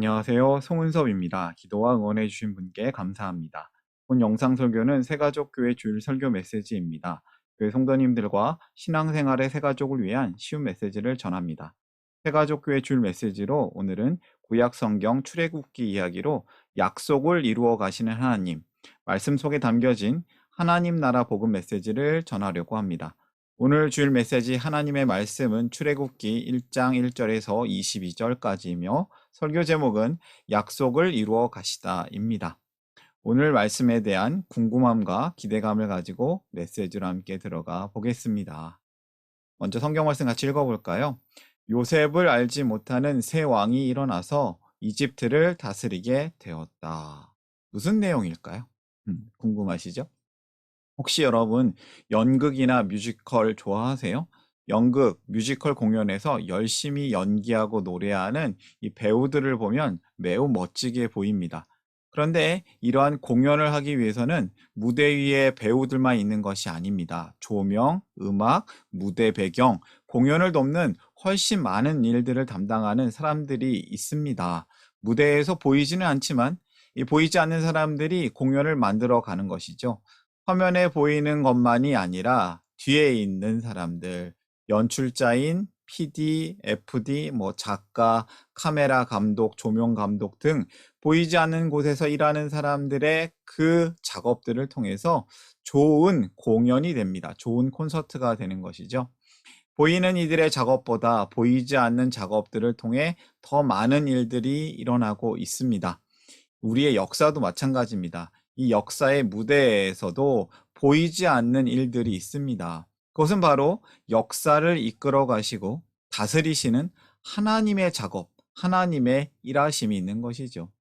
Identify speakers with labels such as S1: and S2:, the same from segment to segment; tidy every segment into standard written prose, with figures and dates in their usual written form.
S1: 안녕하세요. 송은섭입니다. 기도와 응원해 주신 분께 감사합니다. 본 영상 설교는 새가족교회 주일 설교 메시지입니다. 교회 성도님들과 신앙생활의 새가족을 위한 쉬운 메시지를 전합니다. 새가족교회 주일 메시지로 오늘은 구약 성경 출애굽기 이야기로 약속을 이루어 가시는 하나님, 말씀 속에 담겨진 하나님 나라 복음 메시지를 전하려고 합니다. 오늘 주일 메시지 하나님의 말씀은 출애굽기 1장 1절에서 22절까지이며 설교 제목은 약속을 이루어 가시다입니다. 오늘 말씀에 대한 궁금함과 기대감을 가지고 메시지로 함께 들어가 보겠습니다. 먼저 성경 말씀 같이 읽어볼까요? 요셉을 알지 못하는 새 왕이 일어나서 이집트를 다스리게 되었다. 무슨 내용일까요? 궁금하시죠? 혹시 여러분 연극이나 뮤지컬 좋아하세요? 연극, 뮤지컬 공연에서 열심히 연기하고 노래하는 이 배우들을 보면 매우 멋지게 보입니다. 그런데 이러한 공연을 하기 위해서는 무대 위에 배우들만 있는 것이 아닙니다. 조명, 음악, 무대 배경, 공연을 돕는 훨씬 많은 일들을 담당하는 사람들이 있습니다. 무대에서 보이지는 않지만 이 보이지 않는 사람들이 공연을 만들어 가는 것이죠. 화면에 보이는 것만이 아니라 뒤에 있는 사람들, 연출자인 PD, FD, 작가, 카메라 감독, 조명 감독 등 보이지 않는 곳에서 일하는 사람들의 그 작업들을 통해서 좋은 공연이 됩니다. 좋은 콘서트가 되는 것이죠. 보이는 이들의 작업보다 보이지 않는 작업들을 통해 더 많은 일들이 일어나고 있습니다. 우리의 역사도 마찬가지입니다. 이 역사의 무대에서도 보이지 않는 일들이 있습니다. 그것은 바로 역사를 이끌어 가시고 다스리시는 하나님의 작업, 하나님의 일하심이 있는 것이죠.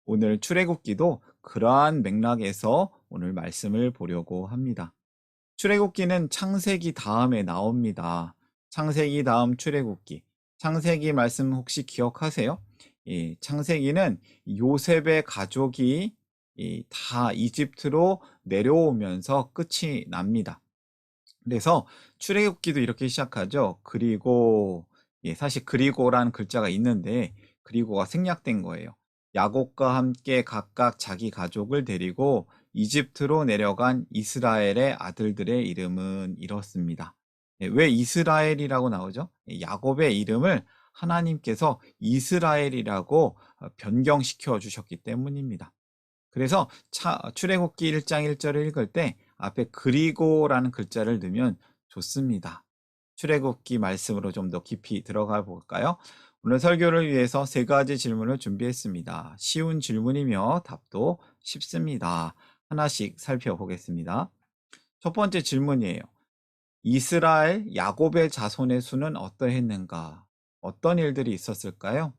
S1: 오늘 출애굽기도 그러한 맥락에서 오늘 말씀을 보려고 합니다. 출애굽기는 창세기 다음에 나옵니다. 창세기 다음 출애굽기. 창세기 말씀 혹시 기억하세요? 창세기는 요셉의 가족이 다 이집트로 내려오면서 끝이 납니다. 그래서 출애굽기도 이렇게 시작하죠. 그리고 사실 그리고라는 글자가 있는데 그리고가 생략된 거예요. 야곱과 함께 각각 자기 가족을 데리고 이집트로 내려간 이스라엘의 아들들의 이름은 이렇습니다. 왜 이스라엘이라고 나오죠? 야곱의 이름을 하나님께서 이스라엘이라고 변경시켜 주셨기 때문입니다. 그래서 출애굽기 1장 1절을 읽을 때 앞에 그리고라는 글자를 넣으면 좋습니다. 출애굽기 말씀으로 좀 더 깊이 들어가 볼까요? 오늘 설교를 위해서 세 가지 질문을 준비했습니다. 쉬운 질문이며 답도 쉽습니다. 하나씩 살펴보겠습니다. 첫 번째 질문이에요. 이스라엘 야곱의 자손의 수는 어떠했는가? 어떤 일들이 있었을까요?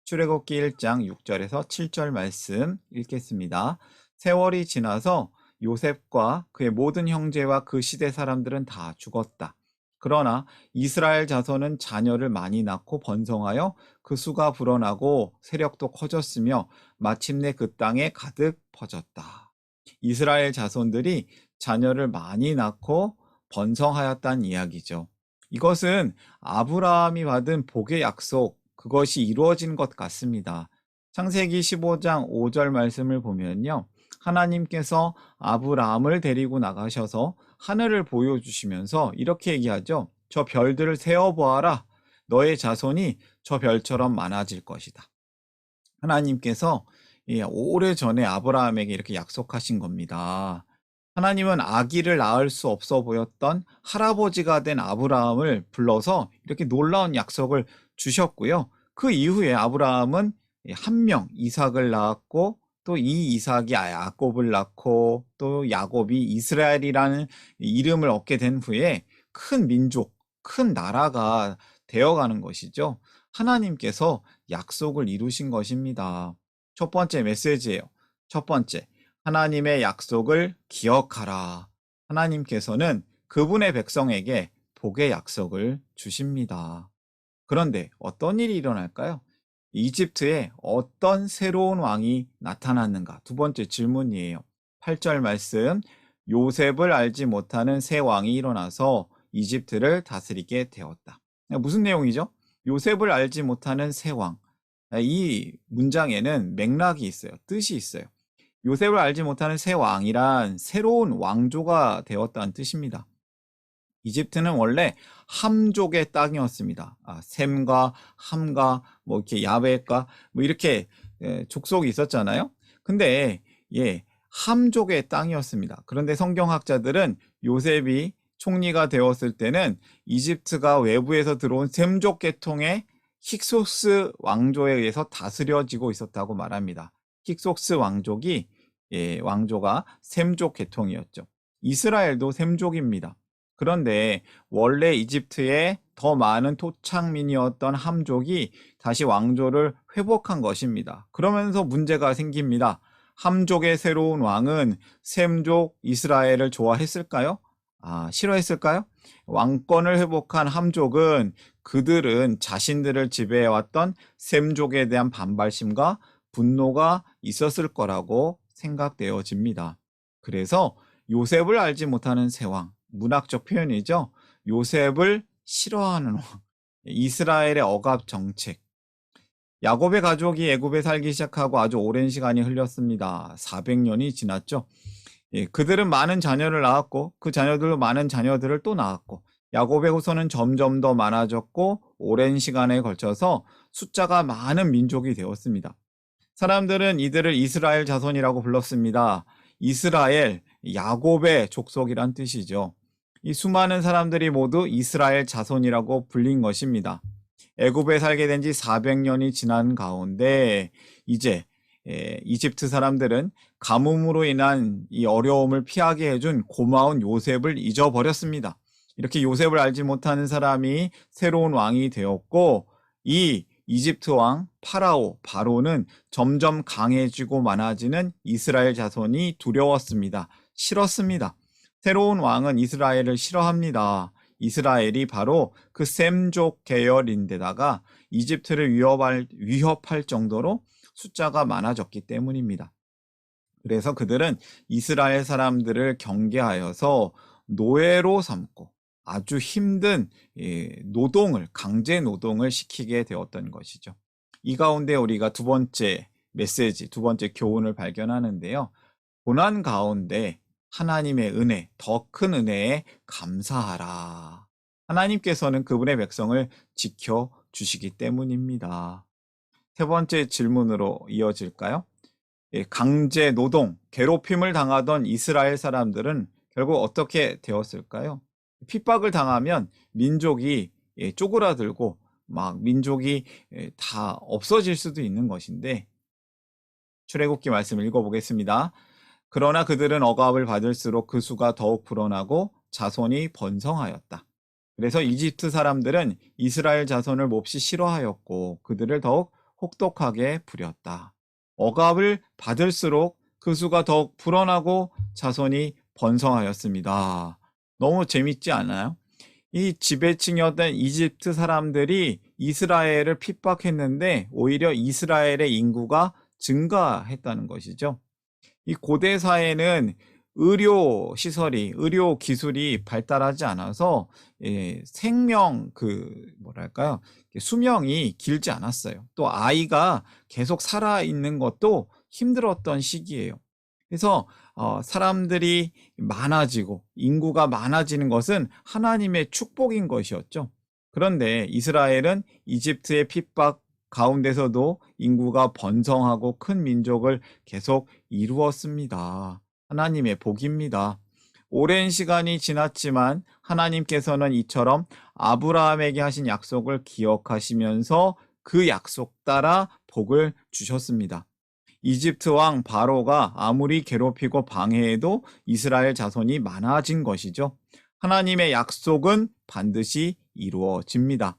S1: 출애굽기 1장 6절에서 7절 말씀 읽겠습니다. 세월이 지나서 요셉과 그의 모든 형제와 그 시대 사람들은 다 죽었다. 그러나 이스라엘 자손은 자녀를 많이 낳고 번성하여 그 수가 불어나고 세력도 커졌으며 마침내 그 땅에 가득 퍼졌다. 이스라엘 자손들이 자녀를 많이 낳고 번성하였다는 이야기죠. 이것은 아브라함이 받은 복의 약속, 그것이 이루어진 것 같습니다. 창세기 15장 5절 말씀을 보면요. 하나님께서 아브라함을 데리고 나가셔서 하늘을 보여주시면서 이렇게 얘기하죠. 저 별들을 세어보아라. 너의 자손이 저 별처럼 많아질 것이다. 하나님께서 오래전에 아브라함에게 이렇게 약속하신 겁니다. 하나님은 아기를 낳을 수 없어 보였던 할아버지가 된 아브라함을 불러서 이렇게 놀라운 약속을 주셨고요. 그 이후에 아브라함은 한 명, 이삭을 낳았고 또 이 이삭이 야곱을 낳고 또 야곱이 이스라엘이라는 이름을 얻게 된 후에 큰 민족, 큰 나라가 되어가는 것이죠. 하나님께서 약속을 이루신 것입니다. 첫 번째 메시지예요. 첫 번째, 하나님의 약속을 기억하라. 하나님께서는 그분의 백성에게 복의 약속을 주십니다. 그런데 어떤 일이 일어날까요? 이집트에 어떤 새로운 왕이 나타났는가? 두 번째 질문이에요. 8절 말씀, 요셉을 알지 못하는 새 왕이 일어나서 이집트를 다스리게 되었다. 무슨 내용이죠? 요셉을 알지 못하는 새 왕. 이 문장에는 맥락이 있어요. 뜻이 있어요. 요셉을 알지 못하는 새 왕이란 새로운 왕조가 되었다는 뜻입니다. 이집트는 원래 함족의 땅이었습니다. 셈과 함과 뭐 이렇게 야벳과 뭐 이렇게 족속이 있었잖아요. 근데 함족의 땅이었습니다. 그런데 성경학자들은 요셉이 총리가 되었을 때는 이집트가 외부에서 들어온 셈족 계통의 힉소스 왕조에 의해서 다스려지고 있었다고 말합니다. 힉소스 왕조가 셈족 계통이었죠. 이스라엘도 셈족입니다. 그런데 원래 이집트에 더 많은 토착민이었던 함족이 다시 왕조를 회복한 것입니다. 그러면서 문제가 생깁니다. 함족의 새로운 왕은 셈족 이스라엘을 좋아했을까요? 싫어했을까요? 왕권을 회복한 함족은 그들은 자신들을 지배해왔던 셈족에 대한 반발심과 분노가 있었을 거라고 생각되어집니다. 그래서 요셉을 알지 못하는 새 왕, 문학적 표현이죠. 요셉을 싫어하는 왕, 이스라엘의 억압 정책. 야곱의 가족이 애굽에 살기 시작하고 아주 오랜 시간이 흘렸습니다. 400년이 지났죠. 그들은 많은 자녀를 낳았고 그 자녀들도 많은 자녀들을 또 낳았고 야곱의 후손은 점점 더 많아졌고 오랜 시간에 걸쳐서 숫자가 많은 민족이 되었습니다. 사람들은 이들을 이스라엘 자손이라고 불렀습니다. 이스라엘, 야곱의 족속이란 뜻이죠. 이 수많은 사람들이 모두 이스라엘 자손이라고 불린 것입니다. 애굽에 살게 된 지 400년이 지난 가운데 이제 이집트 사람들은 가뭄으로 인한 이 어려움을 피하게 해준 고마운 요셉을 잊어버렸습니다. 이렇게 요셉을 알지 못하는 사람이 새로운 왕이 되었고 이 이집트 왕 바로는 점점 강해지고 많아지는 이스라엘 자손이 두려웠습니다. 싫었습니다. 새로운 왕은 이스라엘을 싫어합니다. 이스라엘이 바로 그 셈족 계열인데다가 이집트를 위협할 정도로 숫자가 많아졌기 때문입니다. 그래서 그들은 이스라엘 사람들을 경계하여서 노예로 삼고 아주 힘든 강제 노동을 시키게 되었던 것이죠. 이 가운데 우리가 두 번째 교훈을 발견하는데요. 고난 가운데 하나님의 은혜, 더 큰 은혜에 감사하라. 하나님께서는 그분의 백성을 지켜주시기 때문입니다. 세 번째 질문으로 이어질까요? 강제 노동, 괴롭힘을 당하던 이스라엘 사람들은 결국 어떻게 되었을까요? 핍박을 당하면 민족이 쪼그라들고 막 민족이 다 없어질 수도 있는 것인데 출애굽기 말씀 읽어보겠습니다. 그러나 그들은 억압을 받을수록 그 수가 더욱 불어나고 자손이 번성하였다. 그래서 이집트 사람들은 이스라엘 자손을 몹시 싫어하였고 그들을 더욱 혹독하게 부렸다. 억압을 받을수록 그 수가 더욱 불어나고 자손이 번성하였습니다. 너무 재밌지 않아요? 이 지배층이었던 이집트 사람들이 이스라엘을 핍박했는데 오히려 이스라엘의 인구가 증가했다는 것이죠. 이 고대 사회는 의료 기술이 발달하지 않아서 수명이 길지 않았어요. 또 아이가 계속 살아있는 것도 힘들었던 시기예요. 그래서 사람들이 많아지고 인구가 많아지는 것은 하나님의 축복인 것이었죠. 그런데 이스라엘은 이집트의 핍박 가운데서도 인구가 번성하고 큰 민족을 계속 이루었습니다. 하나님의 복입니다. 오랜 시간이 지났지만 하나님께서는 이처럼 아브라함에게 하신 약속을 기억하시면서 그 약속 따라 복을 주셨습니다. 이집트 왕 바로가 아무리 괴롭히고 방해해도 이스라엘 자손이 많아진 것이죠. 하나님의 약속은 반드시 이루어집니다.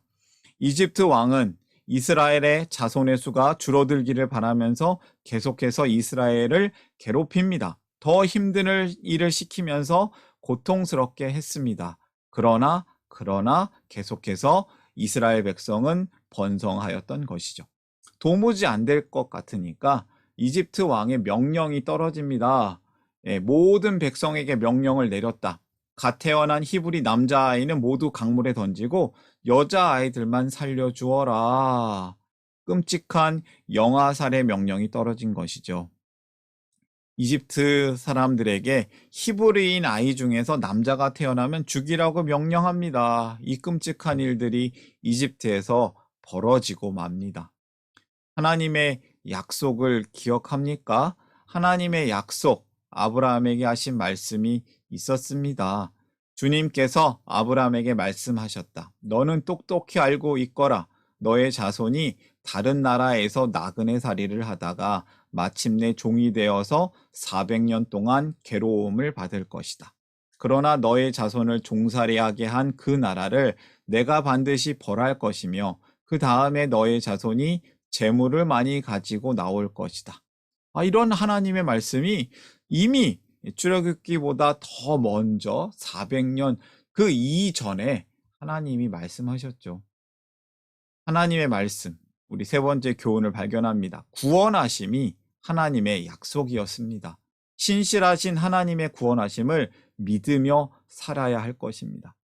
S1: 이집트 왕은 이스라엘의 자손의 수가 줄어들기를 바라면서 계속해서 이스라엘을 괴롭힙니다. 더 힘든 일을 시키면서 고통스럽게 했습니다. 그러나 계속해서 이스라엘 백성은 번성하였던 것이죠. 도무지 안 될 것 같으니까 이집트 왕의 명령이 떨어집니다. 모든 백성에게 명령을 내렸다. 갓 태어난 히브리 남자아이는 모두 강물에 던지고 여자아이들만 살려주어라. 끔찍한 영아 살해 명령이 떨어진 것이죠. 이집트 사람들에게 히브리인 아이 중에서 남자가 태어나면 죽이라고 명령합니다. 이 끔찍한 일들이 이집트에서 벌어지고 맙니다. 하나님의 약속을 기억합니까? 하나님의 약속, 아브라함에게 하신 말씀이 있었습니다. 주님께서 아브라함에게 말씀하셨다. 너는 똑똑히 알고 있거라. 너의 자손이 다른 나라에서 나그네 살이를 하다가 마침내 종이 되어서 400년 동안 괴로움을 받을 것이다. 그러나 너의 자손을 종살이하게 한 그 나라를 내가 반드시 벌할 것이며 그 다음에 너의 자손이 재물을 많이 가지고 나올 것이다. 이런 하나님의 말씀이 이미 출애굽기보다 더 먼저 400년 그 이전에 하나님이 말씀하셨죠. 하나님의 말씀, 우리 세 번째 교훈을 발견합니다. 구원하심이 하나님의 약속이었습니다. 신실하신 하나님의 구원하심을 믿으며 살아야 할 것입니다.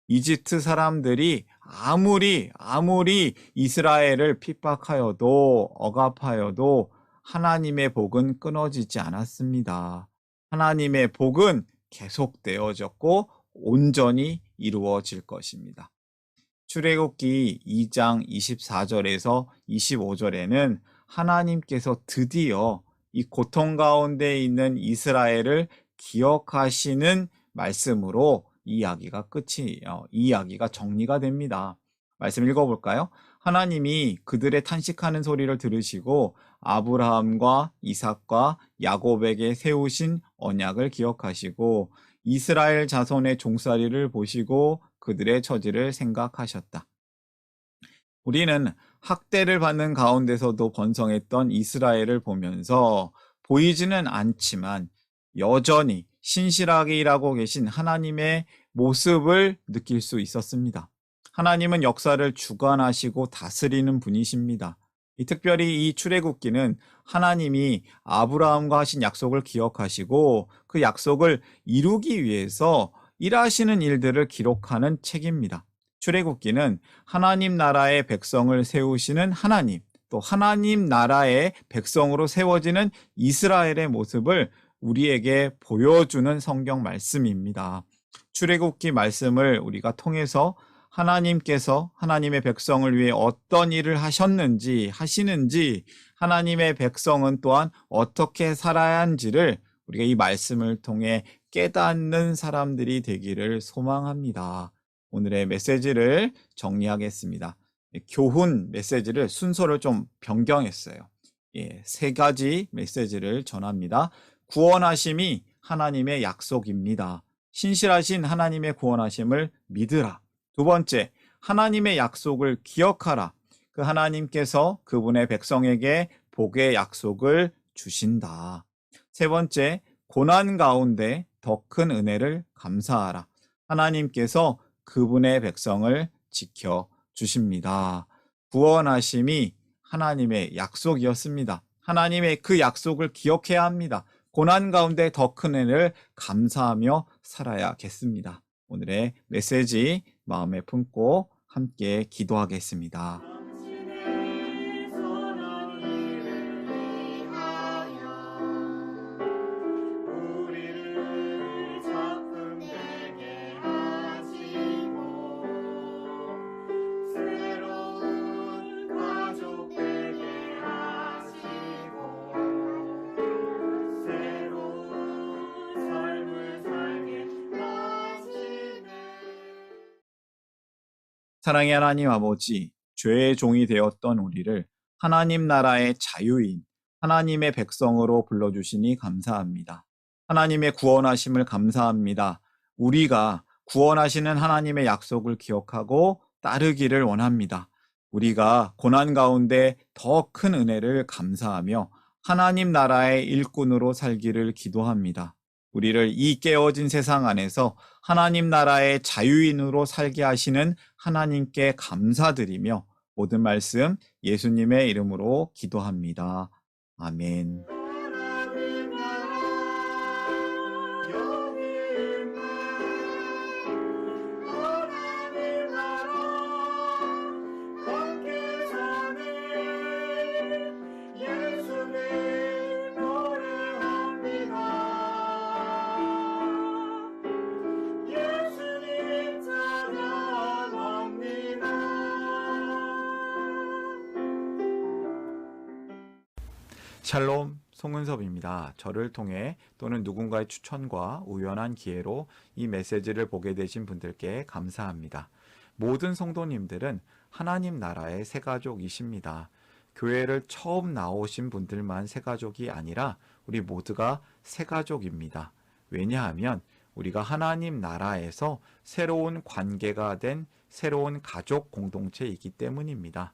S1: 이집트 사람들이 아무리 이스라엘을 핍박하여도 억압하여도 하나님의 복은 끊어지지 않았습니다. 하나님의 복은 계속되어졌고 온전히 이루어질 것입니다. 출애굽기 2장 24절에서 25절에는 하나님께서 드디어 이 고통 가운데 있는 이스라엘을 기억하시는 말씀으로 이 이야기가 정리가 됩니다. 말씀 읽어볼까요? 하나님이 그들의 탄식하는 소리를 들으시고 아브라함과 이삭과 야곱에게 세우신 언약을 기억하시고 이스라엘 자손의 종살이를 보시고 그들의 처지를 생각하셨다. 우리는 학대를 받는 가운데서도 번성했던 이스라엘을 보면서 보이지는 않지만 여전히 신실하게 일하고 계신 하나님의 모습을 느낄 수 있었습니다. 하나님은 역사를 주관하시고 다스리는 분이십니다. 특별히 이 출애굽기는 하나님이 아브라함과 하신 약속을 기억하시고 그 약속을 이루기 위해서 일하시는 일들을 기록하는 책입니다. 출애굽기는 하나님 나라의 백성을 세우시는 하나님, 또 하나님 나라의 백성으로 세워지는 이스라엘의 모습을 우리에게 보여주는 성경 말씀입니다. 출애굽기 말씀을 우리가 통해서 하나님께서 하나님의 백성을 위해 어떤 일을 하시는지, 하나님의 백성은 또한 어떻게 살아야 하는지를 우리가 이 말씀을 통해 깨닫는 사람들이 되기를 소망합니다. 오늘의 메시지를 정리하겠습니다. 교훈 메시지를 순서를 좀 변경했어요. 세 가지 메시지를 전합니다. 구원하심이 하나님의 약속입니다. 신실하신 하나님의 구원하심을 믿으라. 두 번째, 하나님의 약속을 기억하라. 그 하나님께서 그분의 백성에게 복의 약속을 주신다. 세 번째, 고난 가운데 더 큰 은혜를 감사하라. 하나님께서 그분의 백성을 지켜 주십니다. 구원하심이 하나님의 약속이었습니다. 하나님의 그 약속을 기억해야 합니다. 고난 가운데 더 큰 은혜를 감사하며 살아야겠습니다. 오늘의 메시지 마음에 품고 함께 기도하겠습니다. 사랑의 하나님 아버지, 죄의 종이 되었던 우리를 하나님 나라의 자유인, 하나님의 백성으로 불러주시니 감사합니다. 하나님의 구원하심을 감사합니다. 우리가 구원하시는 하나님의 약속을 기억하고 따르기를 원합니다. 우리가 고난 가운데 더 큰 은혜를 감사하며 하나님 나라의 일꾼으로 살기를 기도합니다. 우리를 이 깨어진 세상 안에서 하나님 나라의 자유인으로 살게 하시는 하나님께 감사드리며 모든 말씀 예수님의 이름으로 기도합니다. 아멘. 샬롬, 송은섭입니다. 저를 통해 또는 누군가의 추천과 우연한 기회로 이 메시지를 보게 되신 분들께 감사합니다. 모든 성도님들은 하나님 나라의 새가족이십니다. 교회를 처음 나오신 분들만 새가족이 아니라 우리 모두가 새가족입니다. 왜냐하면 우리가 하나님 나라에서 새로운 관계가 된 새로운 가족 공동체이기 때문입니다.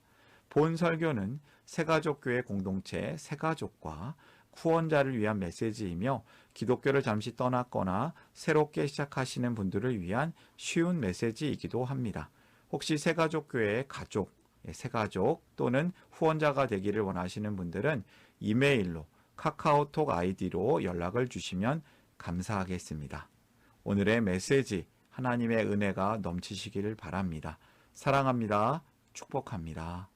S1: 본 설교는 새가족교회 공동체 새가족과 후원자를 위한 메시지이며 기독교를 잠시 떠났거나 새롭게 시작하시는 분들을 위한 쉬운 메시지이기도 합니다. 혹시 새가족교회의 가족, 새가족 또는 후원자가 되기를 원하시는 분들은 이메일로 카카오톡 아이디로 연락을 주시면 감사하겠습니다. 오늘의 메시지 하나님의 은혜가 넘치시기를 바랍니다. 사랑합니다. 축복합니다.